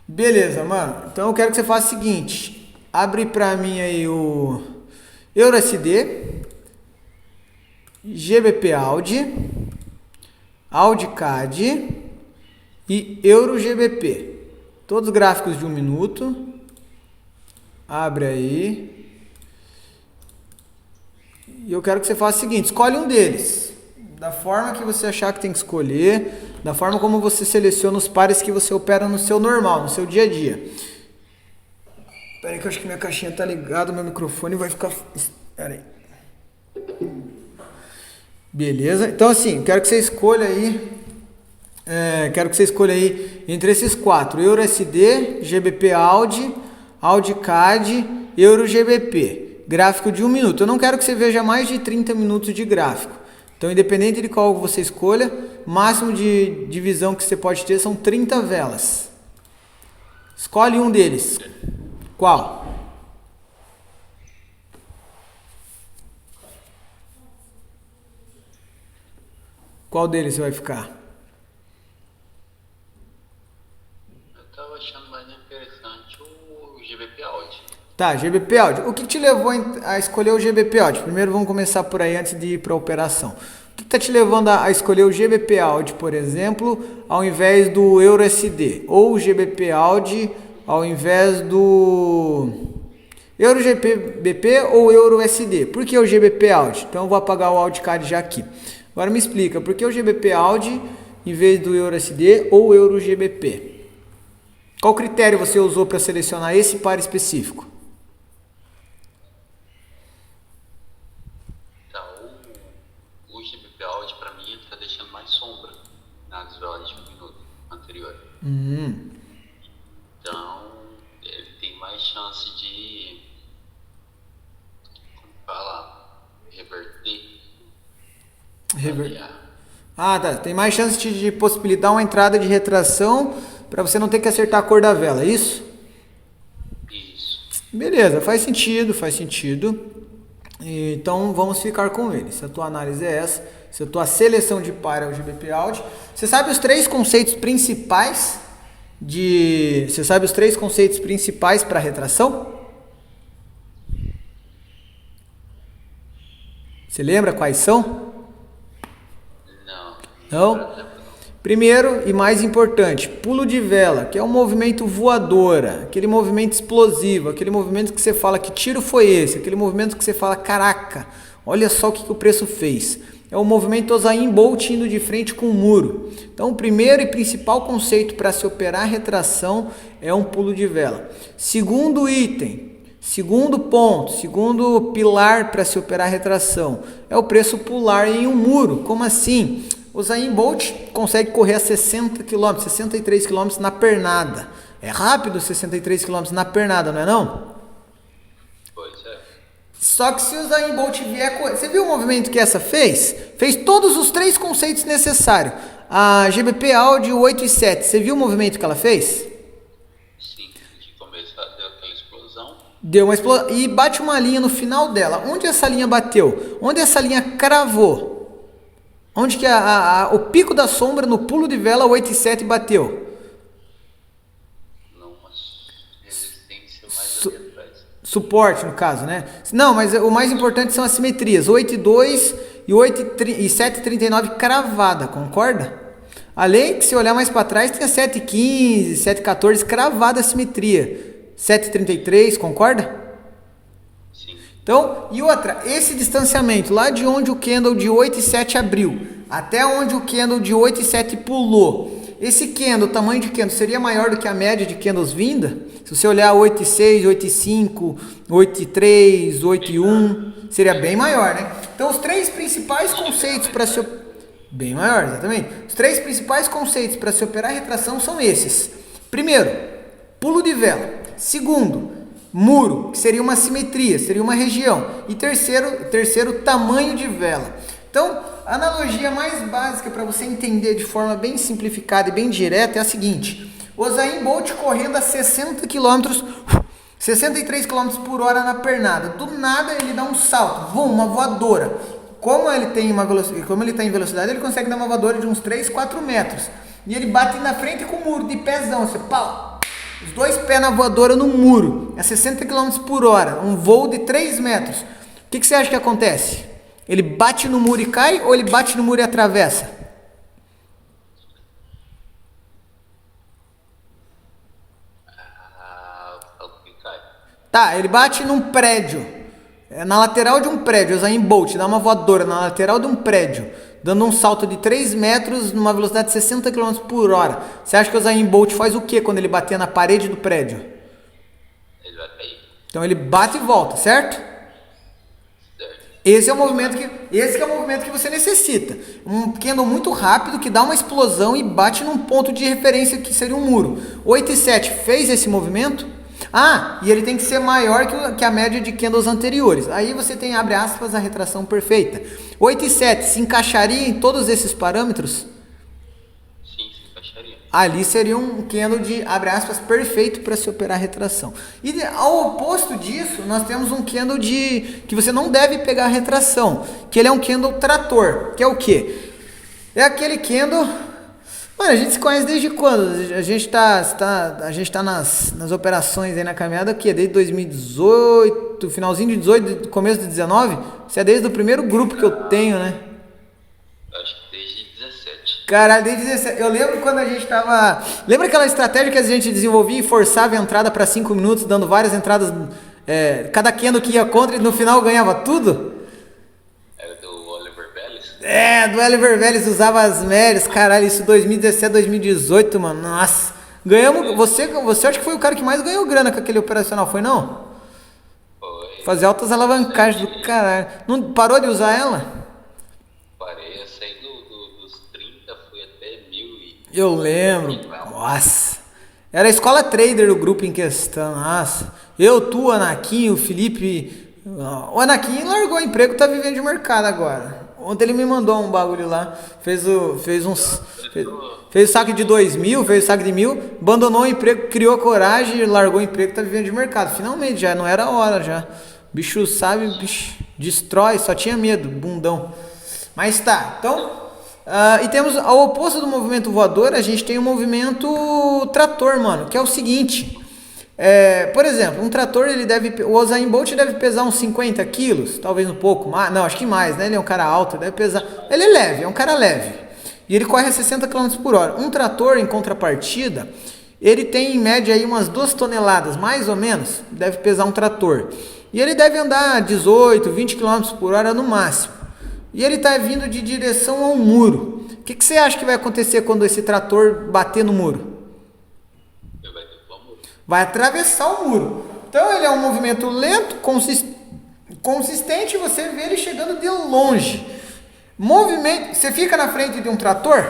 Beleza, mano. Então eu quero que você faça o seguinte. Abre pra mim aí o EuroSD, GBP Audi, AudiCAD e EuroGBP. Todos gráficos de 1 minuto. Abre aí. E eu quero que você faça o seguinte. Escolhe um deles. Da forma que você achar que tem que escolher. Da forma como você seleciona os pares que você opera no seu normal, no seu dia a dia. Espera aí que eu acho que minha caixinha tá ligada, meu microfone vai ficar... Espera aí. Beleza. Então assim, quero que você escolha aí... quero que você escolha aí entre esses 4. EuroSD, GBP Audi, AudiCAD, EuroGBP. Gráfico de 1 minuto. Eu não quero que você veja mais de 30 minutos de gráfico. Então, independente de qual você escolha, máximo de divisão que você pode ter são 30 velas. Escolhe um deles. Qual? Qual deles você vai ficar? Eu tava achando mais interessante o GBP Audi. Tá, GBP Audi. O que te levou a escolher o GBP Audi? Primeiro vamos começar por aí antes de ir para a operação. O que está te levando a escolher o GBP Audi, por exemplo, ao invés do EuroSD? Ou o GBP Audi ao invés do EuroGBP ou EuroSD? Por que o GBP Audi? Então eu vou apagar o AudiCAD já aqui. Agora me explica, por que o GBP Audi em vez do EuroSD ou EuroGBP? Qual critério você usou para selecionar esse par específico? Tá, o GBP Audi pra mim ele tá deixando mais sombra nas velas de 1 minuto anterior. Então ele tem mais chance de, como fala, reverter. Ah, tá. Tem mais chance de possibilitar uma entrada de retração para você não ter que acertar a cor da vela, é isso? Isso. Beleza, faz sentido, faz sentido. Então vamos ficar com ele. Se a tua análise é essa, se a tua seleção de par é o GBP Audi, você sabe os três conceitos principais para retração? Você lembra quais são? Não. Não? Primeiro e mais importante, pulo de vela, que é um movimento voadora, aquele movimento explosivo, aquele movimento que você fala que tiro foi esse, aquele movimento que você fala, caraca, olha só o que o preço fez. É o movimento Usain Bolt indo de frente com o muro. Então o primeiro e principal conceito para se operar retração é um pulo de vela. Segundo item, segundo ponto, segundo pilar para se operar retração, é o preço pular em um muro. Como assim? O Usain Bolt consegue correr a 60 km, 63 km na pernada. É rápido 63 km na pernada, não é não? Pois é. Só que se o Usain Bolt vier correr... Você viu o movimento que essa fez? Fez todos os três conceitos necessários. A GBP Audi 8 e 7, você viu o movimento que ela fez? Sim, de começo deu aquela explosão. Deu uma explosão e bate uma linha no final dela. Onde essa linha bateu? Onde essa linha cravou? Onde que o pico da sombra no pulo de vela 8 e 7 bateu? Numa resistência mais ali atrás. Suporte, no caso, né? Não, mas o mais importante são as simetrias. 8 e 2 e 8 e 7 e 39 cravada, concorda? Além que se olhar mais para trás, tem a 7 e 15, 7 e 14 cravada a simetria. 7 e 33, concorda? Então, e outra, esse distanciamento, lá de onde o candle de 8 e 7 abriu, até onde o candle de 8 e 7 pulou, esse candle, o tamanho de candle, seria maior do que a média de candles vinda? Se você olhar 8 e 6, 8 e 5, 8 e 3, 8 e 1, seria bem maior, né? Então, os três principais conceitos para se... Bem maior, exatamente. Os três principais conceitos para se operar retração são esses. Primeiro, pulo de vela. Segundo, muro, que seria uma simetria, seria uma região. E terceiro, tamanho de vela. Então, a analogia mais básica para você entender de forma bem simplificada e bem direta é a seguinte. O Usain Bolt correndo a 60 km, 63 km por hora na pernada. Do nada ele dá um salto, uma voadora. Como ele está em velocidade, ele consegue dar uma voadora de uns 3, 4 metros. E ele bate na frente com o muro de pezão, assim, pau. Os dois pés na voadora no muro, a 60 km por hora, um voo de 3 metros. O que você acha que acontece? Ele bate no muro e cai ou ele bate no muro e atravessa? Tá, ele bate num prédio, na lateral de um prédio, Usain Bolt dá uma voadora na lateral de um prédio, dando um salto de 3 metros numa velocidade de 60 km por hora. Você acha que o Usain Bolt faz o que quando ele bater na parede do prédio? Ele vai cair. Então ele bate e volta, certo? Esse é o movimento que você necessita. Um candle muito rápido que dá uma explosão e bate num ponto de referência que seria um muro. 8 e 7 fez esse movimento. E ele tem que ser maior que a média de candles anteriores. Aí você tem, abre aspas, a retração perfeita. 8 e 7 se encaixaria em todos esses parâmetros? Sim, se encaixaria. Ali seria um candle de, abre aspas, perfeito para se operar a retração. E ao oposto disso, nós temos um candle que você não deve pegar a retração, que ele é um candle trator, que é o quê? É aquele candle... Mano, a gente se conhece desde quando? A gente tá nas operações aí na caminhada, o quê? Desde 2018, finalzinho de 18, começo de 19? Você é desde o primeiro grupo que eu tenho, né? Acho que desde 17. Caralho, desde 17. Eu lembro quando a gente tava... Lembra aquela estratégia que a gente desenvolvia e forçava a entrada para 5 minutos, dando várias entradas, cada candle que ia contra e no final ganhava tudo? Do Oliver Vélez usava as médias, caralho, isso 2017, 2018, mano, nossa. Ganhamos, você acha que foi o cara que mais ganhou grana com aquele operacional, foi não? Foi. Fazer altas alavancagens do caralho. Não parou de usar ela? Parei, eu saí dos 30, fui até 1000 e... Eu lembro, nossa. Era a escola trader do grupo em questão, nossa. Eu, tu, Anakin, o Felipe... O Anakin largou o emprego, tá vivendo de mercado agora. Ontem ele me mandou um bagulho lá, fez o saque de 2.000, fez o saque de 1.000, abandonou o emprego, criou coragem, largou o emprego, tá vivendo de mercado. Finalmente, já não era a hora já. Bicho sabe, bicho destrói, só tinha medo, bundão. Mas tá, então, e temos ao oposto do movimento voador, a gente tem o movimento trator, mano, que é o seguinte... por exemplo, um trator, o Usain Bolt deve pesar uns 50 quilos, talvez um pouco mais, não, acho que mais, né? Ele é um cara alto, deve pesar, ele é leve, é um cara leve, e ele corre a 60 km por hora. Um trator, em contrapartida, ele tem em média aí umas 2 toneladas, mais ou menos, deve pesar um trator, e ele deve andar 18, 20 km por hora no máximo, e ele está vindo de direção ao muro. O que você acha que vai acontecer quando esse trator bater no muro? Vai atravessar o muro. Então ele é um movimento lento, consistente, você vê ele chegando de longe. Você fica na frente de um trator,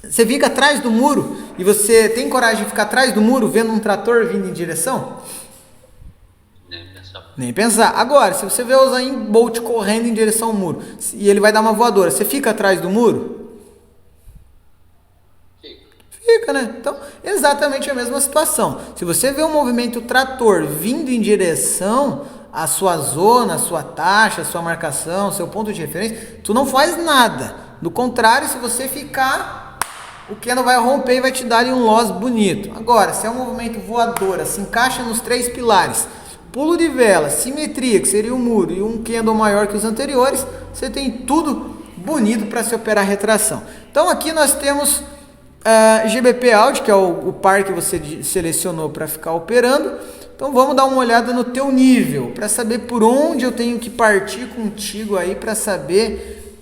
você fica atrás do muro e você tem coragem de ficar atrás do muro vendo um trator vindo em direção? Nem pensar. Agora, se você vê o Usain Bolt correndo em direção ao muro e ele vai dar uma voadora, você fica atrás do muro? Fica, né? Então, exatamente a mesma situação. Se você vê um movimento trator vindo em direção à sua zona, à sua taxa, à sua marcação, seu ponto de referência, tu não faz nada. Do contrário, se você ficar, o candle vai romper e vai te dar ali um loss bonito. Agora, se é um movimento voadora, se encaixa nos 3 pilares, pulo de vela, simetria, que seria o muro, e um candle maior que os anteriores, você tem tudo bonito para se operar retração. Então, aqui nós temos... GBP Audi, que é o par que você selecionou para ficar operando. Então vamos dar uma olhada no teu nível, para saber por onde eu tenho que partir contigo aí, para saber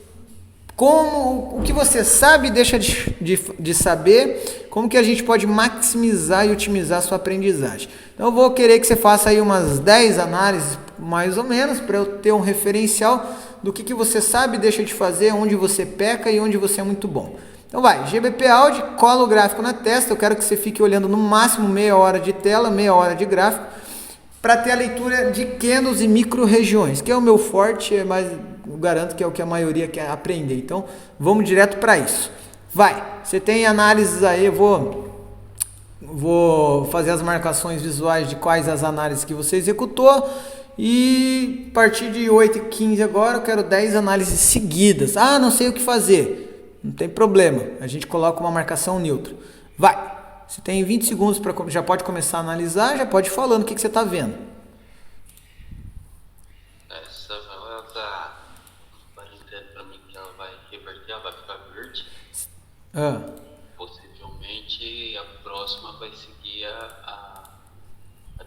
o que você sabe e deixa de saber, como que a gente pode maximizar e otimizar a sua aprendizagem. Então eu vou querer que você faça aí umas 10 análises, mais ou menos, para eu ter um referencial do que você sabe e deixa de fazer, onde você peca e onde você é muito bom. Então vai, GBP Audi, cola o gráfico na testa, eu quero que você fique olhando no máximo meia hora de tela, meia hora de gráfico, para ter a leitura de candles e micro-regiões, que é o meu forte, mas eu garanto que é o que a maioria quer aprender. Então vamos direto para isso. Vai, você tem análises aí, eu vou fazer as marcações visuais de quais as análises que você executou, e a partir de 8h15 agora eu quero 10 análises seguidas. Não sei o que fazer. Não tem problema, a gente coloca uma marcação neutro. Vai! Você tem 20 segundos para já pode começar a analisar, já pode ir falando o que você está vendo. Essa ela tá parecendo pra mim que ela vai reverter, ela vai ficar verde. Possivelmente a próxima vai seguir a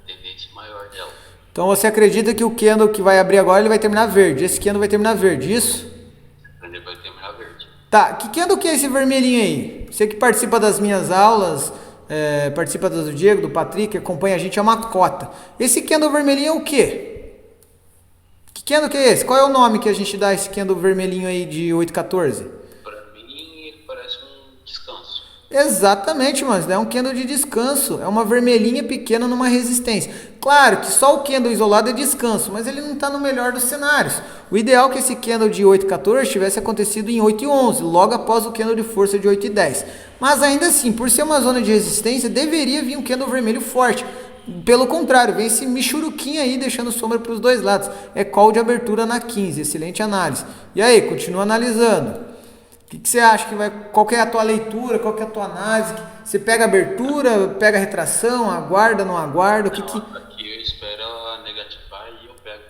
tendência maior dela. Então você acredita que o candle que vai abrir agora ele vai terminar verde? Esse candle vai terminar verde, isso? Ele vai terminar verde. Tá, que candle que é esse vermelhinho aí? Você que participa das minhas aulas, participa do Diego, do Patrick, acompanha a gente, é uma cota. Esse candle vermelhinho é o quê? Que candle que é esse? Qual é o nome que a gente dá a esse candle vermelhinho aí de 8,14? Pra mim ele parece um descanso. Exatamente, mano, é um candle de descanso, é uma vermelhinha pequena numa resistência. Claro que só o candle isolado é descanso, mas ele não está no melhor dos cenários. O ideal é que esse candle de 8,14 tivesse acontecido em 8,11, logo após o candle de força de 8,10. Mas ainda assim, por ser uma zona de resistência, deveria vir um candle vermelho forte. Pelo contrário, vem esse michuruquinho aí, deixando sombra para os dois lados. É call de abertura na 15, excelente análise. E aí, continua analisando. O que você acha que vai... Qual que é a tua leitura? Qual que é a tua análise? Você pega abertura, pega retração, aguarda, não aguarda? Aqui eu espero ela negativar e eu pego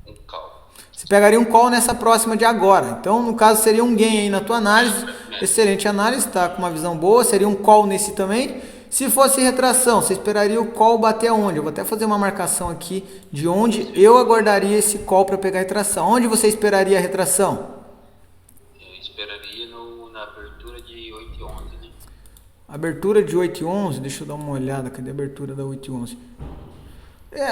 um call. Você pegaria um call nessa próxima de agora. Então, no caso, seria um gain aí na tua análise. Excelente análise, tá com uma visão boa. Seria um call nesse também. Se fosse retração, você esperaria o call bater aonde? Eu vou até fazer uma marcação aqui de onde eu aguardaria esse call para pegar a retração. Onde você esperaria a retração? Esperaria na abertura de 8,11, né? Abertura de 8,11, deixa eu dar uma olhada, cadê a abertura da 8,11?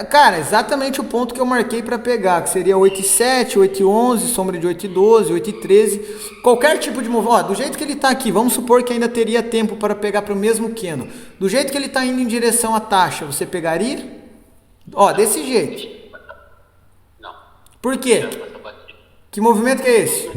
Cara, exatamente o ponto que eu marquei para pegar, que seria 8,7, 8,11, sombra de 8,12, 8,13, qualquer tipo de movimento. Do jeito que ele está aqui, vamos supor que ainda teria tempo para pegar para o mesmo candle. Do jeito que ele está indo em direção à taxa, você pegaria? Desse jeito. Não. Por quê? Que movimento que é esse?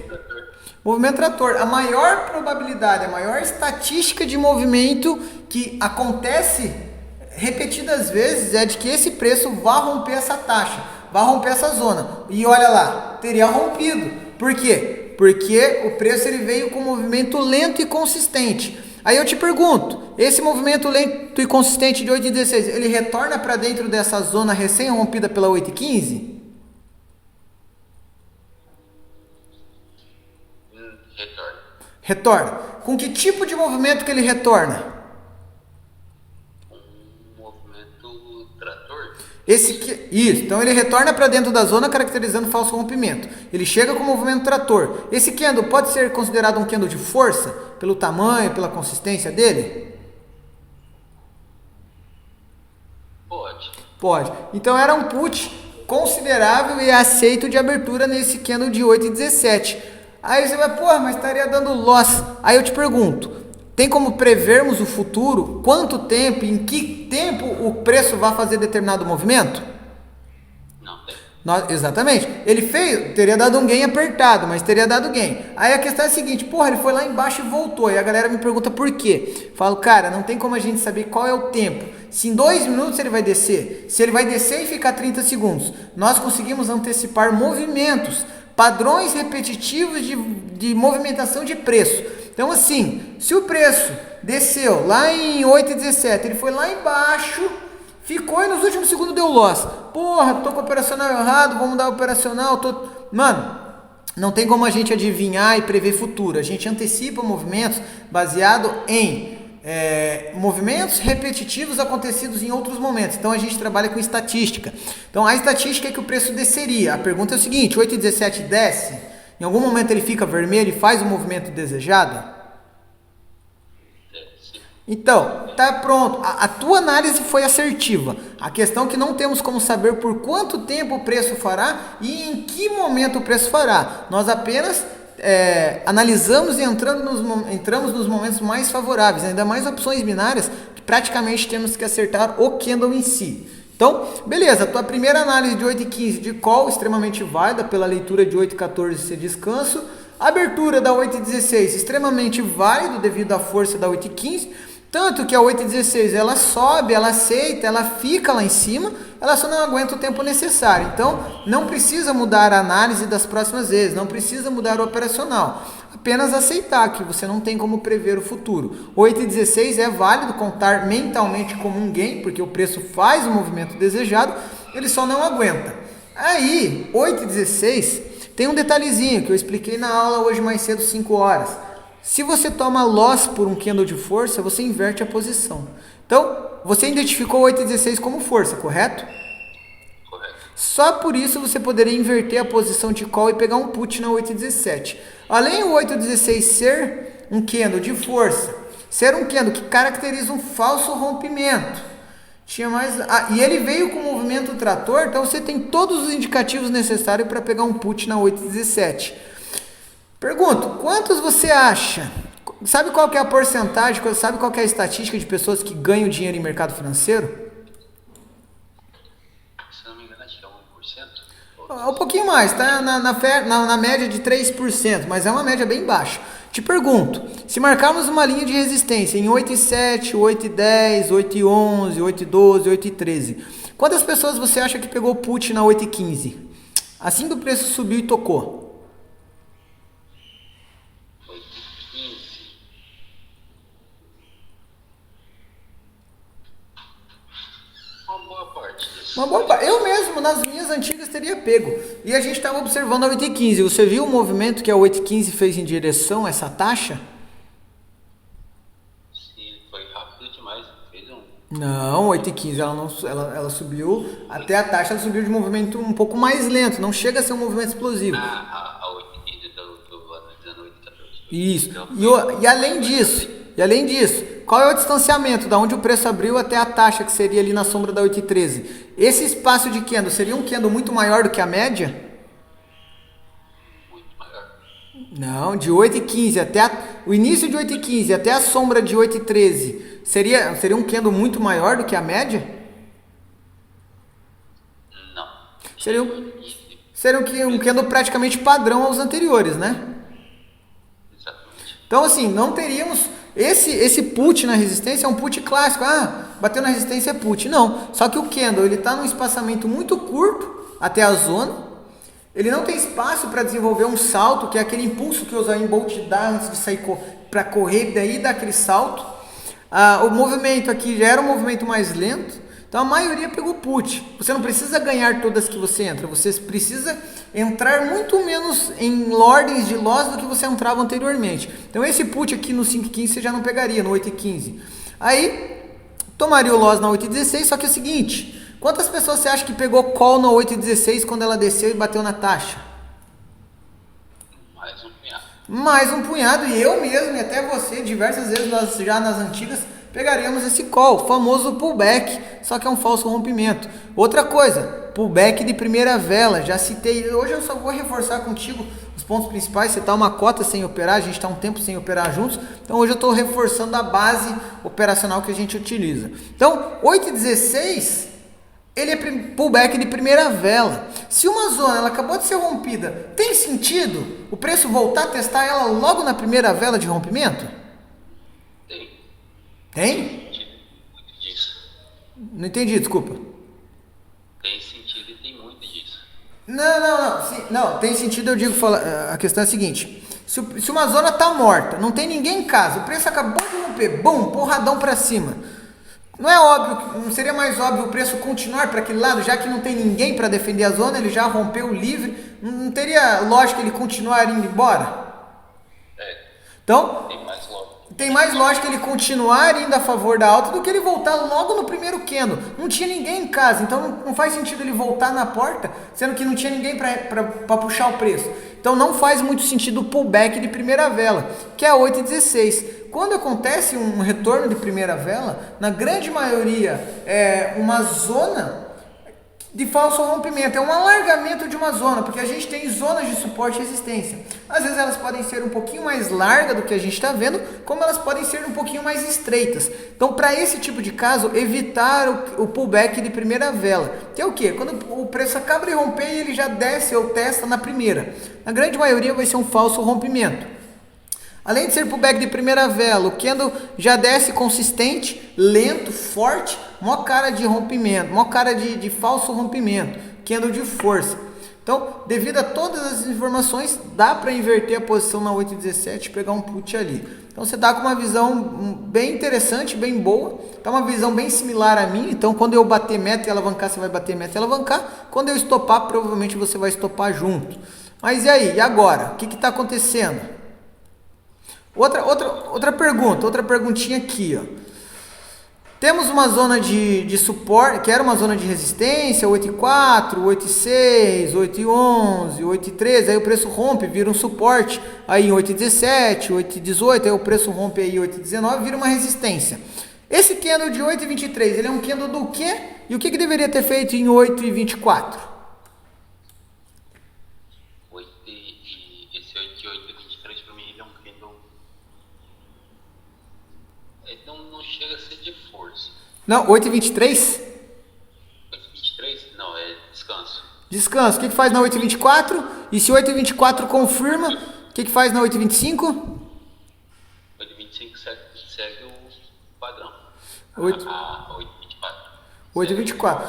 Movimento trator. A maior probabilidade, a maior estatística de movimento que acontece repetidas vezes é de que esse preço vá romper essa taxa, vá romper essa zona. E olha lá, teria rompido. Por quê? Porque o preço ele veio com um movimento lento e consistente. Aí eu te pergunto, esse movimento lento e consistente de 8,16, ele retorna para dentro dessa zona recém-rompida pela 8,15? Retorna. Com que tipo de movimento que ele retorna? Um movimento trator. Isso. Então ele retorna para dentro da zona caracterizando falso rompimento. Ele chega com movimento trator. Esse candle pode ser considerado um candle de força? Pelo tamanho, pela consistência dele? Pode. Então era um put considerável e aceito de abertura nesse candle de 8,17. Aí você vai, mas estaria dando loss. Aí eu te pergunto, tem como prevermos o futuro? Quanto tempo, em que tempo o preço vai fazer determinado movimento? Não tem. Exatamente. Ele teria dado um gain apertado, mas teria dado gain. Aí a questão é a seguinte, ele foi lá embaixo e voltou. E a galera me pergunta por quê. Falo, cara, não tem como a gente saber qual é o tempo. Se em 2 minutos ele vai descer, se ele vai descer e ficar 30 segundos, nós conseguimos antecipar movimentos, padrões repetitivos de movimentação de preço. Então assim, se o preço desceu lá em 8,17, ele foi lá embaixo, ficou e nos últimos segundos deu loss. Tô com o operacional errado, vamos mudar o operacional. Mano, não tem como a gente adivinhar e prever futuro. A gente antecipa movimentos baseado em movimentos repetitivos acontecidos em outros momentos. Então a gente trabalha com estatística. Então a estatística é que o preço desceria. A pergunta é o seguinte, 8,17 desce, em algum momento ele fica vermelho e faz o movimento desejado? Então, tá pronto. A tua análise foi assertiva. A questão é que não temos como saber por quanto tempo o preço fará e em que momento o preço fará. Nós apenas analisamos e entramos nos momentos mais favoráveis, ainda mais opções binárias, que praticamente temos que acertar o candle em si. Então, beleza, tua primeira análise de 8,15 de call, extremamente válida pela leitura de 8,14 ser descanso, abertura da 8,16 extremamente válido devido à força da 8,15, tanto que a 8,16 ela sobe, ela aceita, ela fica lá em cima, ela só não aguenta o tempo necessário. Então, não precisa mudar a análise das próximas vezes, não precisa mudar o operacional. apenas aceitar que você não tem como prever o futuro. 8,16 é válido contar mentalmente como um gain, porque o preço faz o movimento desejado, ele só não aguenta. Aí, 8,16 tem um detalhezinho que eu expliquei na aula hoje mais cedo, 5 horas. Se você toma loss por um candle de força, você inverte a posição. Então, você identificou 8,16 como força, correto? Correto. Só por isso você poderia inverter a posição de call e pegar um put na 8,17. Além do 8,16 ser um candle de força, ser um candle que caracteriza um falso rompimento. E ele veio com o movimento trator, então você tem todos os indicativos necessários para pegar um put na 8,17. Pergunto, quantos você acha? Sabe qual que é a porcentagem, sabe qual que é a estatística de pessoas que ganham dinheiro em mercado financeiro? Se não me engano, acho que é 1%. Um pouquinho mais, tá na média de 3%, mas é uma média bem baixa. Te pergunto, se marcarmos uma linha de resistência em 8,7, 8,10, 8,11, 8,12, 8,13, quantas pessoas você acha que pegou put na 8,15? Assim que o preço subiu e tocou. 8,15. Uma boa parte disso. Uma boa parte. Eu mesmo, nas minhas antigas, teria pego. E a gente estava observando a 8,15. Você viu o movimento que a 8,15 fez em direção a essa taxa? Sim, foi rápido demais. Fez um. Não, 8,15 ela subiu até a taxa, ela subiu de movimento um pouco mais lento. Não chega a ser um movimento explosivo. A 8,15 do analisando 8,14. Isso. E além disso, qual é o distanciamento da onde o preço abriu até a taxa, que seria ali na sombra da 8,13? Esse espaço de candle seria um candle muito maior do que a média? Muito maior. Não, de 8,15 até o início de 8,15 até a sombra de 8,13 seria um candle muito maior do que a média? Não. Seria um candle praticamente padrão aos anteriores, né? Exatamente. Então, assim, não teríamos... Esse put na resistência é um put clássico. Bateu na resistência é put. Não, só que o candle ele está num espaçamento muito curto até a zona. Ele não tem espaço para desenvolver um salto, que é aquele impulso que o Usain Bolt dá antes de sair para correr, daí dá aquele salto. O movimento aqui já era um movimento mais lento. Então a maioria pegou put. Você não precisa ganhar todas que você entra, você precisa entrar muito menos em ordens de loss do que você entrava anteriormente. Então esse put aqui no 5,15 você já não pegaria, no 8,15. Aí tomaria o loss na 8,16, só que é o seguinte, quantas pessoas você acha que pegou call na 8,16 quando ela desceu e bateu na taxa? Mais um punhado. Mais um punhado, e eu mesmo, e até você, diversas vezes nós já nas antigas, pegaríamos esse call, o famoso pullback, só que é um falso rompimento. Outra coisa, pullback de primeira vela, já citei, hoje eu só vou reforçar contigo os pontos principais. Você está uma cota sem operar, a gente está um tempo sem operar juntos, então hoje eu estou reforçando a base operacional que a gente utiliza. Então, 8,16, ele é pullback de primeira vela. Se uma zona ela acabou de ser rompida, tem sentido o preço voltar a testar ela logo na primeira vela de rompimento? Tem? Muito disso. Não entendi, desculpa. Tem sentido e tem muito disso. Não, tem sentido, eu digo, a questão é a seguinte, se uma zona tá morta, não tem ninguém em casa, o preço acabou de romper, bum, porradão para cima, não é óbvio, não seria mais óbvio o preço continuar para aquele lado, já que não tem ninguém para defender a zona, ele já rompeu livre, não teria lógica ele continuar indo embora? Então, tem mais lógica ele continuar indo a favor da alta do que ele voltar logo no primeiro candle. Não tinha ninguém em casa, então não faz sentido ele voltar na porta, sendo que não tinha ninguém para puxar o preço. Então não faz muito sentido o pullback de primeira vela, que é a 8,16. Quando acontece um retorno de primeira vela, na grande maioria é uma zona de falso rompimento, é um alargamento de uma zona, porque a gente tem zonas de suporte e resistência. Às vezes elas podem ser um pouquinho mais largas do que a gente está vendo, como elas podem ser um pouquinho mais estreitas. Então, para esse tipo de caso, evitar o pullback de primeira vela, que é o quê? Quando o preço acaba de romper e ele já desce ou testa na primeira. Na grande maioria vai ser um falso rompimento. Além de ser pullback de primeira vela, o candle já desce consistente, lento, forte, mó cara de rompimento, mó cara de falso rompimento, candle de força. Então, devido a todas as informações, dá para inverter a posição na 8,17 e pegar um put ali. Então, você está com uma visão bem interessante, bem boa. Está uma visão bem similar à minha. Então, quando eu bater meta e alavancar, você vai bater meta e alavancar. Quando eu estopar, provavelmente você vai estopar junto. Mas e aí? E agora? O que está acontecendo? Outra pergunta, outra perguntinha aqui, ó. Temos uma zona de suporte, que era uma zona de resistência, 8,4, 8,6, 8,11, 8,13, aí o preço rompe, vira um suporte, aí em 8,17, 8,18, aí o preço rompe aí em 8,19, vira uma resistência. Esse candle de 8,23, ele é um candle do quê? E o que deveria ter feito em 8,24? Esse 8,23 para mim ele é um candle... Ele não chega a ser de força. Não, 8,23? 8,23? Não, é descanso. Descanso. O que faz na 8,24? E se 8,24 confirma, o que faz na 8,25? 8,25 segue o padrão. 8,24.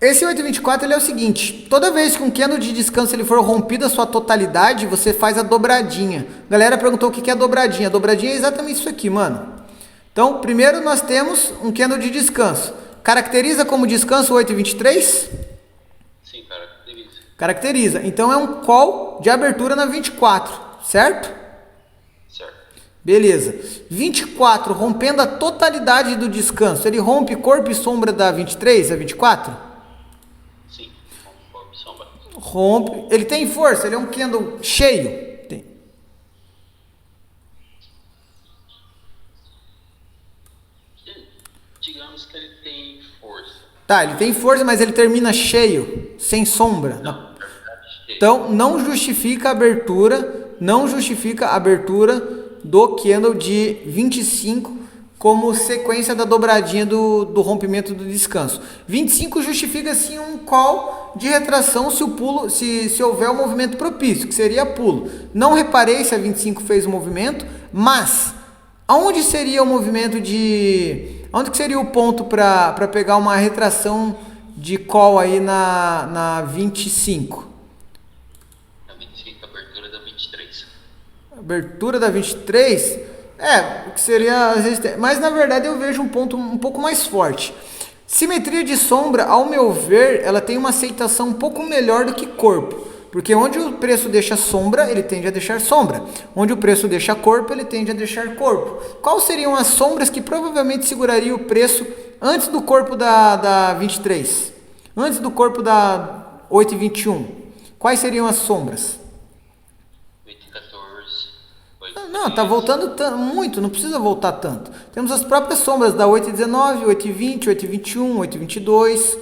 Esse 8,24 ele é o seguinte: toda vez que um candle de descanso ele for rompido a sua totalidade, você faz a dobradinha. A galera perguntou o que é a dobradinha. A dobradinha é exatamente isso aqui, mano. Então, primeiro nós temos um candle de descanso. Caracteriza como descanso o 8,23? Sim, caracteriza. Caracteriza. Então, é um call de abertura na 24, certo? Certo. Beleza. 24, rompendo a totalidade do descanso. Ele rompe corpo e sombra da 23 a 24? Sim, rompe corpo e sombra. Rompe. Ele tem força? Ele é um candle cheio? Digamos que ele tem força. Tá, ele tem força, mas ele termina cheio, sem sombra. Não, na verdade, cheio. Então, não justifica a abertura do candle de 25 como sequência da dobradinha do rompimento do descanso. 25 justifica sim um call de retração se houver um movimento propício, que seria pulo. Não reparei se a 25 fez o movimento, mas aonde seria o movimento onde que seria o ponto para pegar uma retração de call aí na 25? Na 25, abertura da 23. Abertura da 23? O que seria... Mas na verdade eu vejo um ponto um pouco mais forte. Simetria de sombra, ao meu ver, ela tem uma aceitação um pouco melhor do que corpo. Porque onde o preço deixa sombra, ele tende a deixar sombra. Onde o preço deixa corpo, ele tende a deixar corpo. Quais seriam as sombras que provavelmente segurariam o preço antes do corpo da 23? Antes do corpo da 8,21? Quais seriam as sombras? 8,14. Não, tá voltando muito, não precisa voltar tanto. Temos as próprias sombras da 8,19, 8,20, 8,21, 8,22...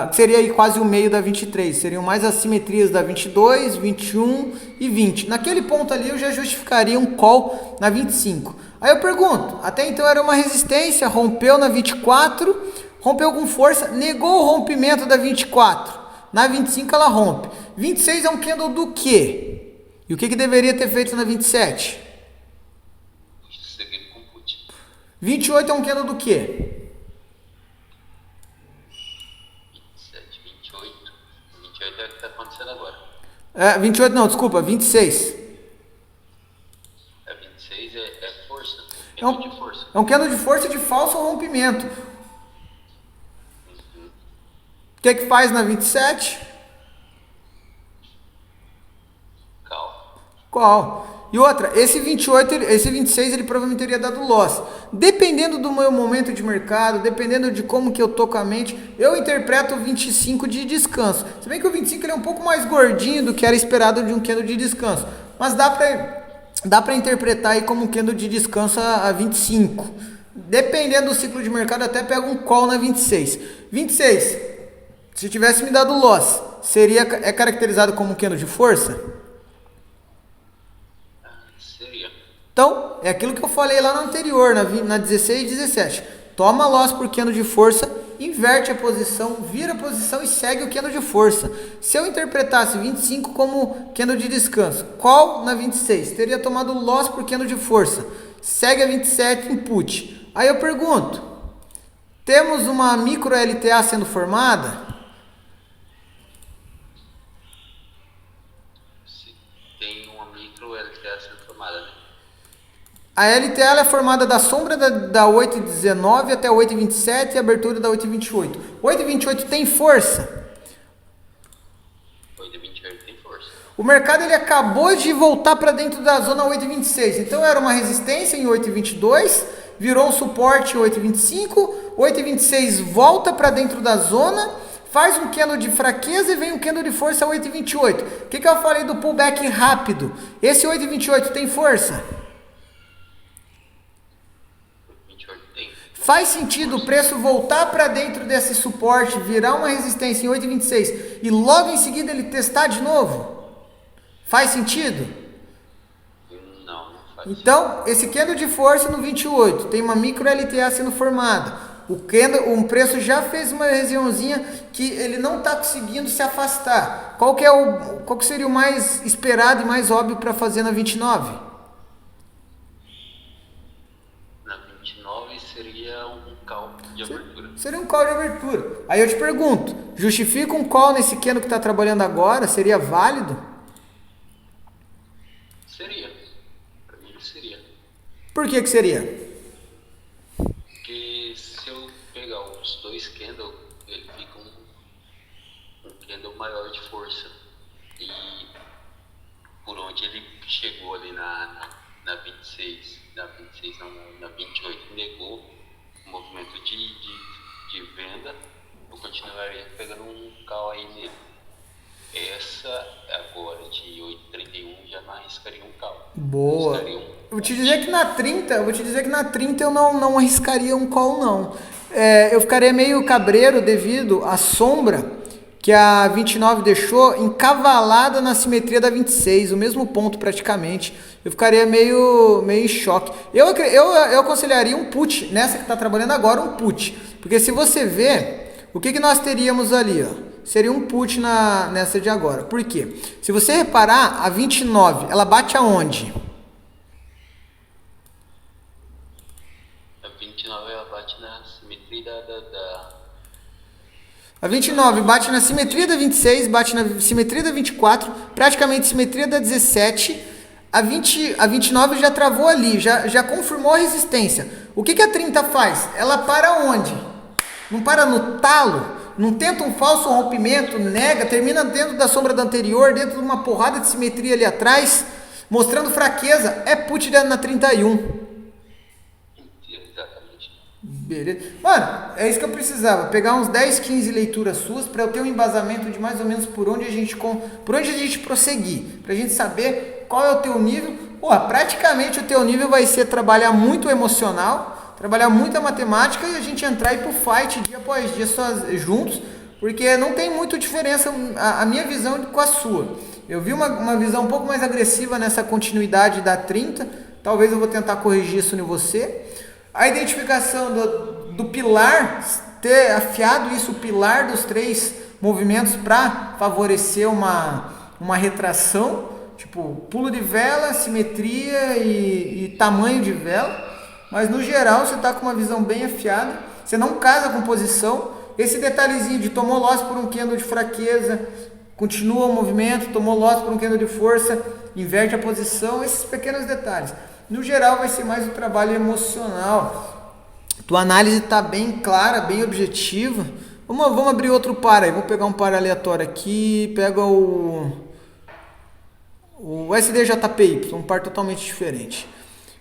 que seria aí quase o meio da 23, seriam mais as simetrias da 22, 21 e 20. Naquele ponto ali eu já justificaria um call na 25. Aí eu pergunto, até então era uma resistência, rompeu na 24, rompeu com força, negou o rompimento da 24. Na 25 ela rompe. 26 é um candle do quê? E o que deveria ter feito na 27? Seguindo com put. 28 é um candle do quê? 28 é o que está acontecendo agora. 28 não, desculpa, 26. 26 é força. É um candle de força de falso rompimento. O que faz na 27? Qual? E outra, esse 26 ele provavelmente teria dado loss. Dependendo do meu momento de mercado, dependendo de como que eu tô com a mente, eu interpreto o 25 de descanso. Se bem que o 25 ele é um pouco mais gordinho do que era esperado de um candle de descanso. Mas dá pra interpretar aí como um candle de descanso a 25. Dependendo do ciclo de mercado, até pega um call na 26. 26, se tivesse me dado loss, é caracterizado como um candle de força? Então, é aquilo que eu falei lá no anterior, na 16 e 17. Toma loss por candle de força, inverte a posição, vira a posição e segue o candle de força. Se eu interpretasse 25 como candle de descanso, call na 26, teria tomado loss por candle de força. Segue a 27 input. Aí eu pergunto, temos uma micro LTA sendo formada? A LTA ela é formada da sombra da 8,19 até 8,27 e a abertura da 8,28. 8,28 tem força? 8,28 tem força. O mercado ele acabou de voltar para dentro da zona 8,26. Então era uma resistência em 8,22, virou um suporte em 8,25, 8,26 volta para dentro da zona, faz um candle de fraqueza e vem um candle de força a 8,28. O que eu falei do pullback rápido? Esse 8,28 tem força? Faz sentido o preço voltar para dentro desse suporte, virar uma resistência em 8,26 e logo em seguida ele testar de novo? Faz sentido? Não faz. Então, esse candle de força no 28, tem uma micro LTA sendo formada. O preço já fez uma regiãozinha que ele não está conseguindo se afastar. Qual que seria o mais esperado e mais óbvio para fazer na 29? Seria um call de abertura. Seria um call de abertura. Aí eu te pergunto, justifica um call nesse candle que está trabalhando agora? Seria válido? Seria. Para mim seria. Por que seria? Porque se eu pegar os dois candles, ele fica um candle maior de força. E por onde ele chegou ali na 26, na 28, negou o movimento de venda, eu continuaria pegando um call aí nele. Essa agora de 8,31 já não arriscaria um call. Boa. Eu vou te dizer que na 30 eu não arriscaria um call não. Eu ficaria meio cabreiro devido à sombra que a 29 deixou encavalada na simetria da 26, o mesmo ponto praticamente. Eu ficaria meio em choque. Eu aconselharia um put, nessa que está trabalhando agora, um put. Porque se você ver, o que nós teríamos ali? Ó? Seria um put nessa de agora. Por quê? Se você reparar, a 29, ela bate aonde? A 29 ela bate na simetria A 29 bate na simetria da 26, bate na simetria da 24, praticamente simetria da 17. A 29 já travou ali, já confirmou a resistência. O que a 30 faz? Ela para onde? Não para no talo? Não tenta um falso rompimento, nega, termina dentro da sombra da anterior, dentro de uma porrada de simetria ali atrás, mostrando fraqueza. É put na 31. Beleza. Mano, é isso que eu precisava. Pegar uns 10, 15 leituras suas para eu ter um embasamento de mais ou menos por onde a gente prosseguir. Pra gente saber qual é o teu nível. Praticamente o teu nível vai ser trabalhar muito o emocional, trabalhar muito a matemática e a gente entrar e ir pro fight dia após dia juntos. Porque não tem muita diferença a minha visão com a sua. Eu vi uma visão um pouco mais agressiva nessa continuidade da 30. Talvez eu vou tentar corrigir isso em você. A identificação do pilar, ter afiado isso, o pilar dos três movimentos para favorecer uma retração, tipo pulo de vela, simetria e tamanho de vela, mas no geral você está com uma visão bem afiada, você não casa com posição, esse detalhezinho de tomou loss por um candle de fraqueza, continua o movimento, tomou loss por um candle de força, inverte a posição, esses pequenos detalhes. No geral vai ser mais um trabalho emocional. Tua análise está bem clara, bem objetiva. Vamos abrir outro par aí. Vou pegar um par aleatório aqui. Pega o SDJPY, um par totalmente diferente.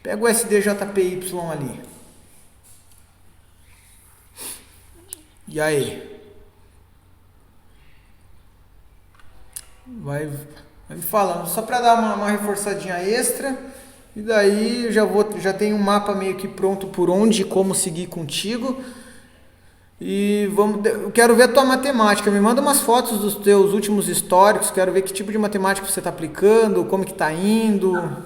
Pega o SDJPY ali. E aí? Vai me falando. Só para dar uma reforçadinha extra. E daí já tenho um mapa meio que pronto por onde e como seguir contigo. E eu quero ver a tua matemática. Me manda umas fotos dos teus últimos históricos. Quero ver que tipo de matemática você está aplicando, como que está indo,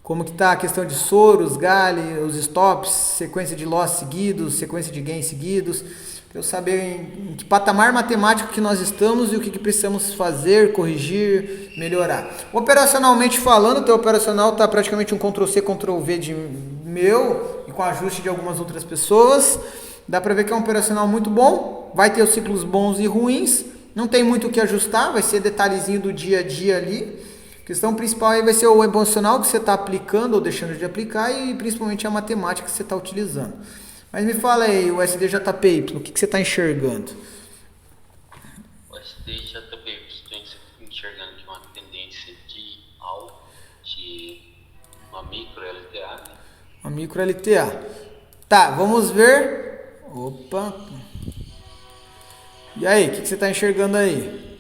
como que está a questão de Soros, Gale, os stops, sequência de loss seguidos, sequência de gain seguidos. Para eu saber em que patamar matemático que nós estamos e o que precisamos fazer, corrigir, melhorar. Operacionalmente falando, o teu operacional está praticamente um Ctrl+C, Ctrl+V de meu e com ajuste de algumas outras pessoas. Dá para ver que é um operacional muito bom, vai ter os ciclos bons e ruins, não tem muito o que ajustar, vai ser detalhezinho do dia a dia ali. A questão principal aí vai ser o emocional que você está aplicando ou deixando de aplicar e principalmente a matemática que você está utilizando. Mas me fala aí, o SDJPY, o que você está enxergando? O SDJPY, estou enxergando de uma tendência de alta, de uma micro LTA. Né? Uma micro LTA. Tá, vamos ver. Opa. E aí, o que você está enxergando aí?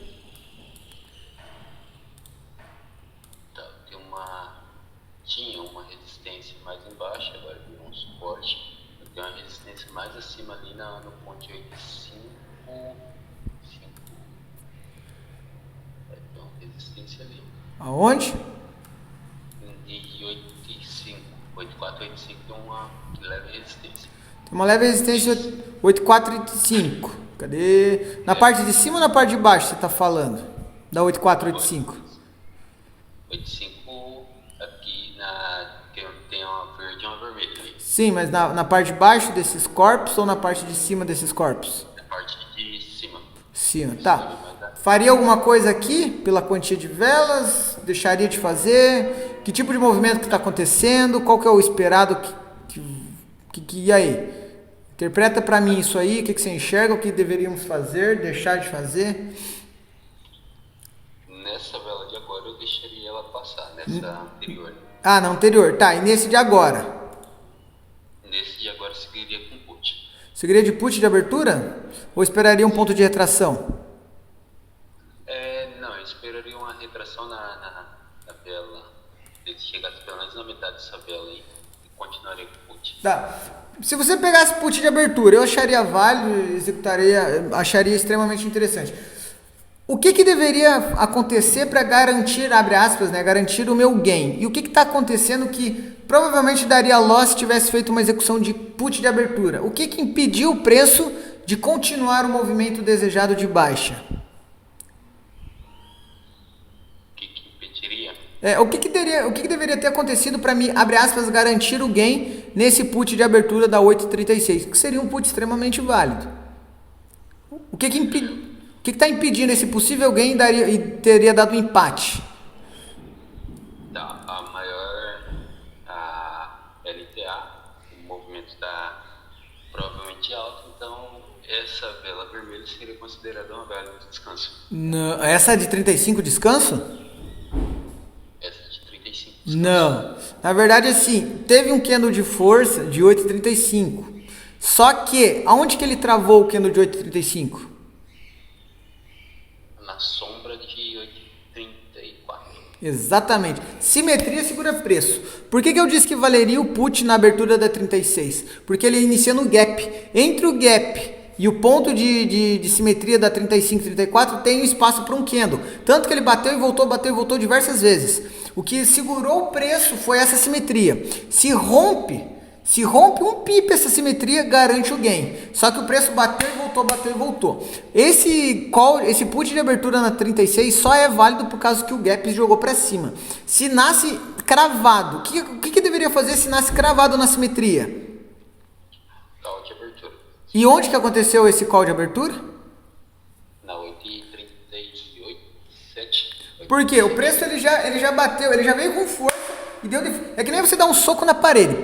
Tinha uma resistência mais embaixo, agora virou um suporte. Tem uma resistência mais acima ali no ponto de 85. Vai ter uma resistência ali. Aonde? De 85. 8485 tem uma leve resistência. Tem uma leve resistência 8485. Cadê? Na parte de cima ou na parte de baixo você está falando? Da 8485? 85 aqui tem uma verde e uma vermelha ali. Sim, mas na parte de baixo desses corpos ou na parte de cima desses corpos? Na parte de cima. Cima, tá. Faria alguma coisa aqui pela quantia de velas? Deixaria de fazer? Que tipo de movimento que está acontecendo? Qual que é o esperado? E aí? Interpreta para mim isso aí, o que você enxerga, o que deveríamos fazer, deixar de fazer? Nessa vela de agora eu deixaria ela passar, nessa anterior. Ah, na anterior, tá, e nesse de agora? Nesse de agora seguiria com put. Seguiria de put de abertura? Ou esperaria um ponto de retração? Não, eu esperaria uma retração na vela, se chegasse pelo menos na metade dessa vela aí, e continuaria com put. Tá. Se você pegasse put de abertura, eu acharia válido, executaria, acharia extremamente interessante. O que deveria acontecer para garantir, abre aspas, né, garantir o meu gain? E o que está acontecendo que provavelmente daria loss se tivesse feito uma execução de put de abertura? O que impediu o preço de continuar o movimento desejado de baixa? O que impediria? O que deveria ter acontecido para me, abre aspas, garantir o gain nesse put de abertura da 8,36? Que seria um put extremamente válido. O que está impedindo esse possível gain e teria dado um empate? A LTA, o movimento está provavelmente alto, então essa vela vermelha seria considerada uma vela de descanso. Não, essa de 35 descanso? Essa de 35 descanso. Não, na verdade assim, teve um candle de força de 8,35. Só que, aonde que ele travou o candle de 8,35? Na sombra de 8,34. Exatamente. Simetria segura preço. Por que eu disse que valeria o put na abertura da 36? Porque ele inicia no gap. Entre o gap e o ponto de simetria da 35 e 34 tem um espaço para um candle. Tanto que ele bateu e voltou diversas vezes. O que segurou o preço foi essa simetria. Se rompe um pip essa simetria, garante o gain. Só que o preço bateu e voltou. Esse put de abertura na 36 só é válido por causa que o gap jogou para cima. Se nasce cravado, o que deveria fazer se nasce cravado na simetria? Call de abertura. E onde que aconteceu esse call de abertura? Na 8,38, 7. Por quê? O preço ele já bateu, ele já veio com força e deu. É que nem você dar um soco na parede.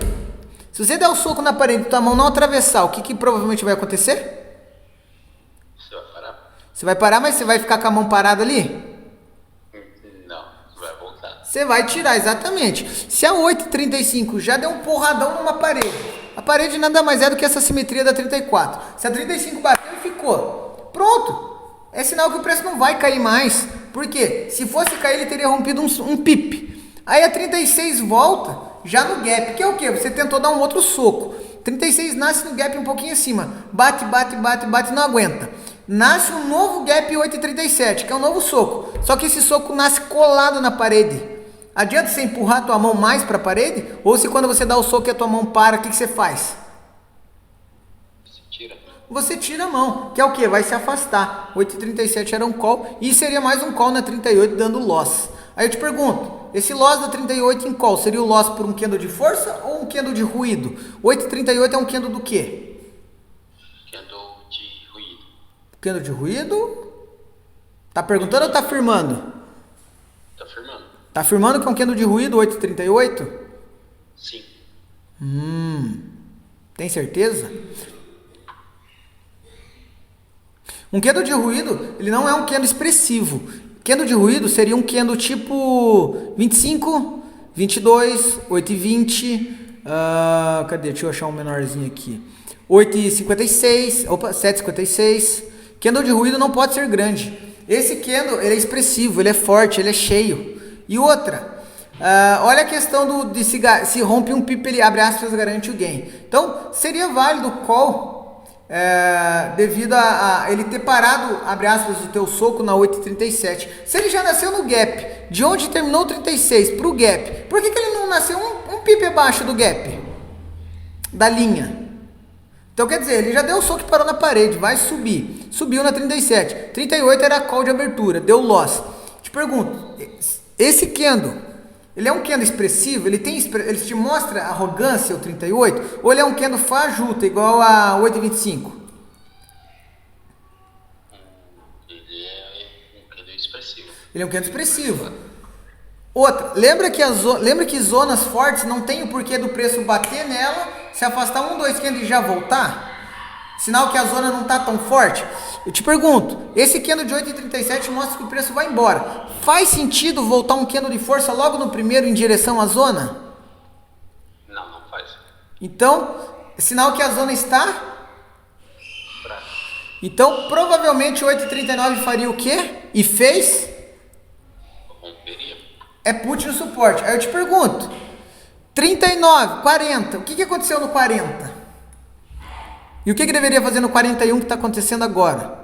Se você der um soco na parede e tua mão não atravessar, o que provavelmente vai acontecer? Você vai parar? Você vai parar, mas você vai ficar com a mão parada ali? Não, vai voltar. Você vai tirar, exatamente. Se a 8,35 já deu um porradão numa parede, a parede nada mais é do que essa simetria da 34. Se a 35 bateu e ficou, pronto. É sinal que o preço não vai cair mais. Por quê? Se fosse cair, ele teria rompido um pip. Aí a 36 volta já no gap, que é o quê? Você tentou dar um outro soco. 36 nasce no gap um pouquinho acima. Bate, não aguenta. Nasce um novo gap 8,37, que é um novo soco. Só que esse soco nasce colado na parede. Adianta você empurrar a tua mão mais para a parede? Ou se quando você dá o soco e a tua mão para, o que você faz? Você tira a mão, que é o que? Vai se afastar. 8,37 era um call e seria mais um call na 38 dando loss. Aí eu te pergunto, esse loss da 38 em call seria o loss por um candle de força ou um candle de ruído? 8,38 é um candle do quê? Candle de ruído. Candle de ruído? Tá perguntando ou tá afirmando? Tá afirmando. Tá afirmando que é um candle de ruído 8,38? Sim. Tem certeza? Um candle de ruído, ele não é um candle expressivo. Candle de ruído seria um candle tipo 25, 22, 8,20. Cadê? Deixa eu achar um menorzinho aqui. 8,56. Opa, 7,56. Candle de ruído não pode ser grande. Esse candle, ele é expressivo, ele é forte, ele é cheio. E outra, olha a questão de se rompe um pip, ele abre aspas, garante o gain. Então, seria válido o call devido a ele ter parado, abre aspas, o teu soco na 8,37. Se ele já nasceu no gap, de onde terminou o 36 para o gap, por que ele não nasceu um pip abaixo do gap? Da linha. Então quer dizer, ele já deu o soco e parou na parede, vai subir. Subiu na 37. 38 era a call de abertura, deu loss. Te pergunto, esse candle, ele é um candle expressivo? Ele te mostra arrogância, o 38? Ou ele é um candle fajuta, igual a 8,25? Ele é um candle expressivo. Ele é um candle expressivo. Outra, lembra que zonas fortes não tem o porquê do preço bater nela, se afastar 2 candles e já voltar? Sinal que a zona não está tão forte. Eu te pergunto, esse candle de 8,37 mostra que o preço vai embora. Faz sentido voltar um candle de força logo no primeiro em direção à zona? Não faz. Então, sinal que a zona está Fraca. Então, provavelmente 8,39 faria o quê? E fez? Romperia. É put no suporte. Aí eu te pergunto, 39, 40, o que aconteceu no 40? E o que deveria fazer no 41 que está acontecendo agora?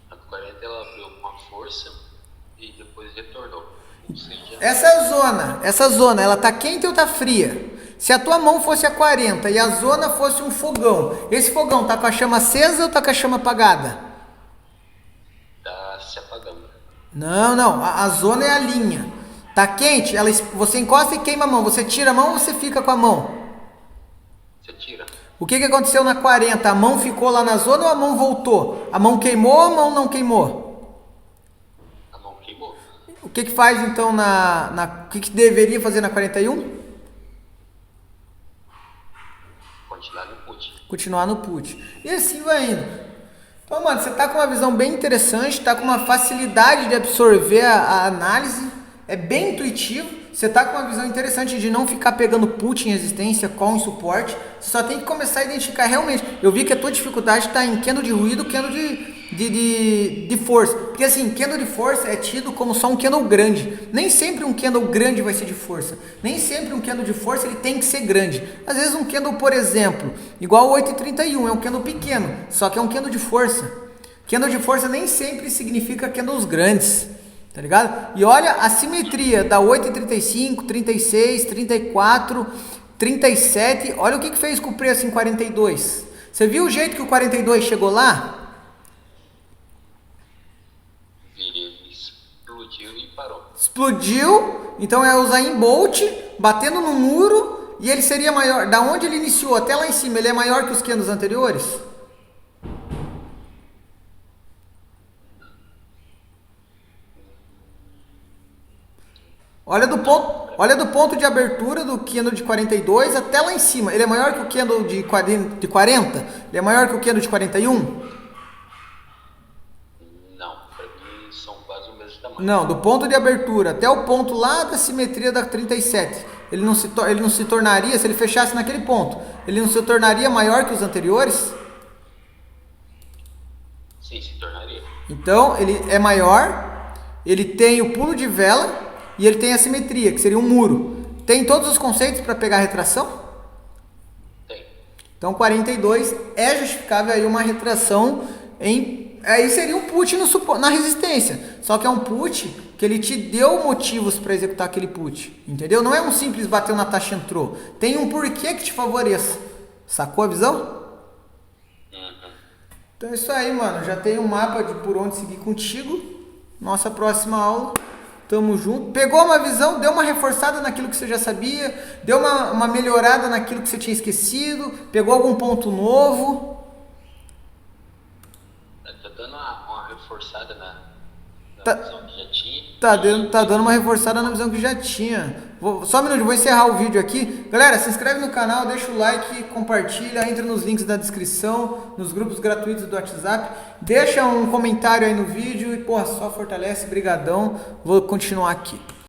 A 40 ela abriu com uma força e depois retornou. Ou seja, Essa zona, ela tá quente ou tá fria? Se a tua mão fosse a 40 e a zona fosse um fogão, esse fogão tá com a chama acesa ou tá com a chama apagada? tá se apagando. Não, a zona é a linha. Tá quente, você encosta e queima a mão. Você tira a mão ou você fica com a mão? Você tira. O que aconteceu na 40? A mão ficou lá na zona ou a mão voltou? A mão queimou ou a mão não queimou? A mão queimou. O que faz então o que deveria fazer na 41? Continuar no put. Continuar no put. E assim vai indo. Então, mano, você tá com uma visão bem interessante, tá com uma facilidade de absorver a análise, é bem intuitivo. Você tá com uma visão interessante de não ficar pegando put em resistência, call em suporte. Você só tem que começar a identificar realmente. Eu vi que a tua dificuldade está em candle de ruído, candle de força. Porque assim, candle de força é tido como só um candle grande. Nem sempre um candle grande vai ser de força. Nem sempre um candle de força ele tem que ser grande. Às vezes um candle, por exemplo, igual o 8,31, é um candle pequeno, só que é um candle de força. Candle de força nem sempre significa candles grandes. Tá ligado? E olha a simetria da 8,35, 36, 34, 37. Olha o que fez com o preço em 42. Você viu o jeito que o 42 chegou lá? Ele explodiu e parou. Explodiu. Então é o Usain Bolt batendo no muro. E ele seria maior. Da onde ele iniciou até lá em cima, ele é maior que os candles anteriores? Olha do ponto de abertura do candle de 42 até lá em cima. Ele é maior que o candle de 40? Ele é maior que o candle de 41? Não, para mim são quase o mesmo tamanho. Não, do ponto de abertura até o ponto lá da simetria da 37. Ele não se tornaria, se ele fechasse naquele ponto, ele não se tornaria maior que os anteriores? Sim, se tornaria. Então, ele é maior, ele tem o pulo de vela e ele tem a simetria, que seria um muro. Tem todos os conceitos para pegar a retração? Tem. Então 42 é justificável aí uma retração aí seria um put na resistência. Só que é um put que ele te deu motivos para executar aquele put, entendeu? Não é um simples bateu na taxa e entrou. Tem um porquê que te favoreça. Sacou a visão? Então é isso aí, mano. Já tem um mapa de por onde seguir contigo. Nossa próxima aula. Tamo junto. Pegou uma visão, deu uma reforçada naquilo que você já sabia, deu uma melhorada naquilo que você tinha esquecido, pegou algum ponto novo. Tá dando uma reforçada da visão que já tinha. Tá dando uma reforçada na visão que já tinha. Só um minuto, vou encerrar o vídeo aqui. Galera, se inscreve no canal, deixa o like, compartilha, entra nos links da descrição, nos grupos gratuitos do WhatsApp. Deixa um comentário aí no vídeo e, porra, só fortalece, brigadão. Vou continuar aqui.